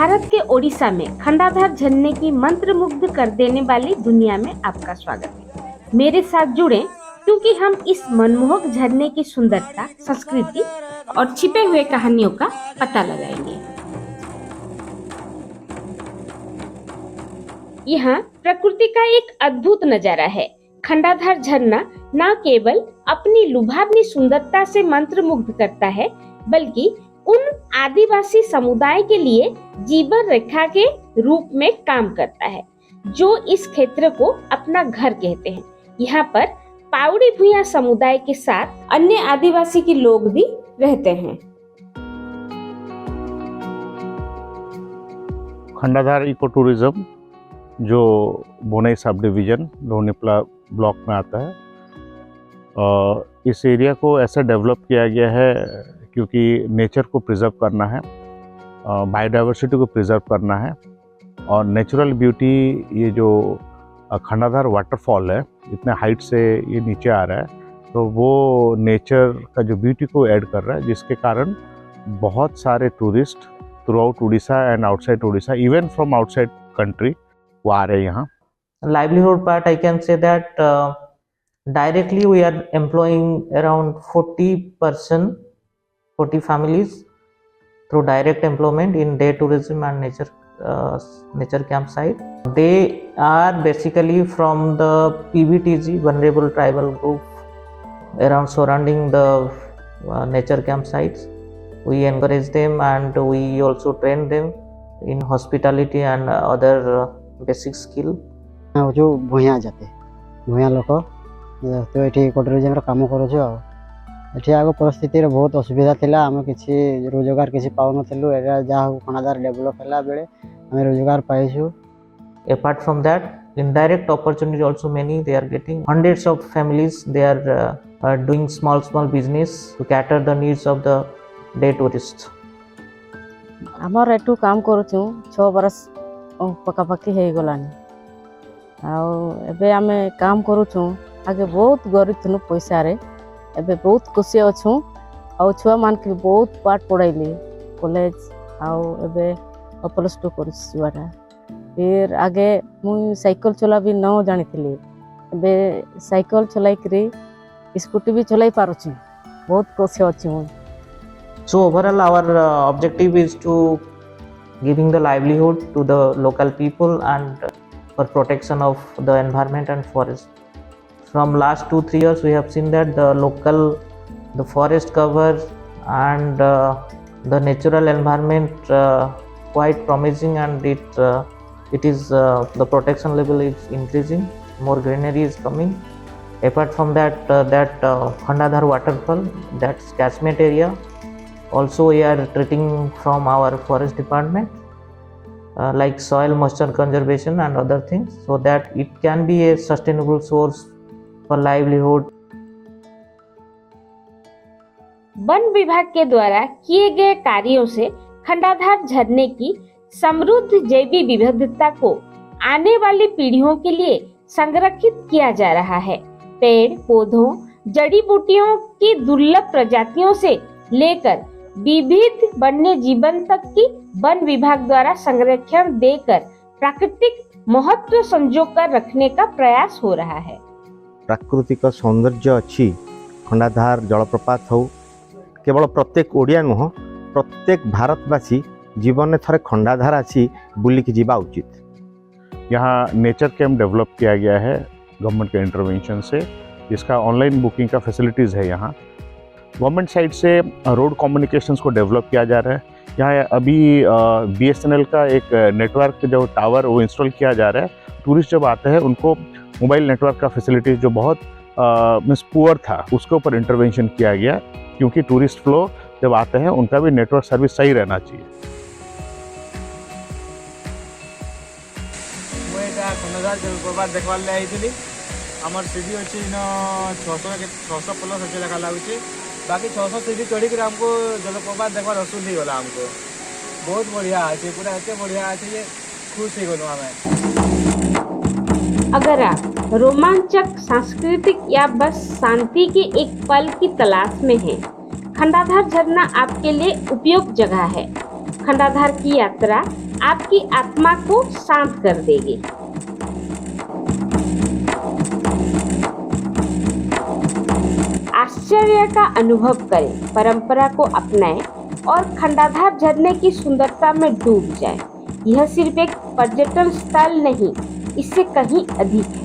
भारत के ओडिशा में खंडाधार झरने की मंत्रमुग्ध कर देने वाली दुनिया में आपका स्वागत है। मेरे साथ जुड़ें क्योंकि हम इस मनमोहक झरने की सुंदरता, संस्कृति और छिपे हुए कहानियों का पता लगाएंगे। यहाँ प्रकृति का एक अद्भुत नजारा है। खंडाधार झरना न केवल अपनी लुभावनी सुंदरता से मंत्रमुग्ध करता है, बल्कि उन आदिवासी समुदाय के लिए जीवन रेखा के रूप में काम करता है, जो इस क्षेत्र को अपना घर कहते हैं। यहाँ पर पावड़ी भुइयां समुदाय के साथ अन्य आदिवासी के लोग भी रहते हैं। खंडाधार इको टूरिज्म जो बोनई सब डिवीजन लोनीपला ब्लॉक में आता है, इस एरिया को ऐसा डेवलप किया गया है क्योंकि नेचर को प्रिजर्व करना है, बायोडाइवर्सिटी को प्रिजर्व करना है और नेचुरल ब्यूटी। ये जो खंडाधार वाटरफॉल है, इतने हाइट से ये नीचे आ रहा है, तो वो नेचर का जो ब्यूटी को ऐड कर रहा है, जिसके कारण बहुत सारे tourist through out Orissa and outside Orissa, even from outside country, वो आ रहे हैं यहाँ। Livelihood part, I can say that directly we are employing around 40 families through direct employment in day tourism and nature campsite. They are basically from the PVTG, vulnerable tribal group, around surrounding the nature campsites. We encourage them and we also train them in hospitality and other basic skill. जो भूया जाते भूया लोक तो ये ecotourism काम करुचु आगे आग परिस्थिति बहुत असुविधा थिला। आम किसी रोजगार किसी पाउन जहाँ खंडाधार डेवलप है बेले आम रोजगार पाइछु। Apart from that, indirect opportunities also many. They are getting hundreds of families. They are doing small business to cater the needs of the day tourists. आमर एटू काम करुचु 6 बरस पकापाकी हो गलानी। आम काम करुचु आगे बहुत गरीब थुनु पैसा रे, एबे बहुत खुशी अच्छु। छुआ मान के बहुत पाठ पढ़ाइली कॉलेज एबे +2 करुछुआटा। फिर आगे मुई साइकिल चला भी न जानी थी, एबे साइकिल चलाई करी स्कूटी भी चलाई पारुछु। बहुत खुशी अच्छी मुई। So overall our objective is to giving the livelihood to the local people and for protection of the environment and forest. From last 2-3 years we have seen that the forest cover and the natural environment quite promising, and it is the protection level is increasing, more greenery is coming. Apart from that Khandadhar waterfall, that's catchment area, also we are treating from our forest department like soil moisture conservation and other things, so that it can be a sustainable source for livelihood. One विभाग के द्वारा किए गए कार्यों से खंडाधार झरने की समृद्ध जैविक विविधता को आने वाली पीढ़ियों के लिए संरक्षित किया जा रहा है। पेड़ पौधों, जड़ी बूटियों की दुर्लभ प्रजातियों से लेकर विविध वन्य जीवन तक की वन विभाग द्वारा संरक्षण देकर प्राकृतिक महत्व संजो कर रखने का प्रयास हो रहा है। प्राकृतिक सौंदर्य अच्छी खंडाधार जलप्रपात हो, केवल प्रत्येक ओडिया नुह, प्रत्येक भारतवासी जीवन में थरे खंडाधार आसी बुलिक जीवा उचित। यहाँ नेचर कैंप डेवलप किया गया है गवर्नमेंट के इंटरवेंशन से, जिसका ऑनलाइन बुकिंग का फैसिलिटीज़ है। यहाँ गवर्नमेंट साइड से रोड कम्युनिकेशंस को डेवलप किया जा रहा है। यहाँ अभी BSNL का एक नेटवर्क जो टावर वो इंस्टॉल किया जा रहा है। टूरिस्ट जब आते हैं उनको मोबाइल नेटवर्क का फैसिलिटीज़ जो बहुत मीन्स पुअर था, उसके ऊपर इंटरवेंशन किया गया, क्योंकि टूरिस्ट फ्लो जब आते हैं उनका भी नेटवर्क सर्विस सही रहना चाहिए। खंडाधार जलप्रपात देखवार ले आइली। आमर सीढ़ी अच्छी 600 प्लस अच्छे लेखा लगुच। बाकी 600 सीढ़ी चढ़ी कर हमको जलप्रपात देखवार असुल ही गला। हमको बहुत बढ़िया अच्छे, पूरा एत बढ़िया अच्छे ये खुश ही गलु हमें। अगर आप रोमांचक, सांस्कृतिक या बस शांति के एक पल की तलाश में हैं, खंडाधार झरना आपके लिए उपयुक्त जगह है। खंडाधार की यात्रा आपकी आत्मा को शांत कर देगी। आश्चर्य का अनुभव करें, परंपरा को अपनाएं और खंडाधार झरने की सुंदरता में डूब जाएं। यह सिर्फ एक पर्यटन स्थल नहीं, इससे कहीं अधिक है।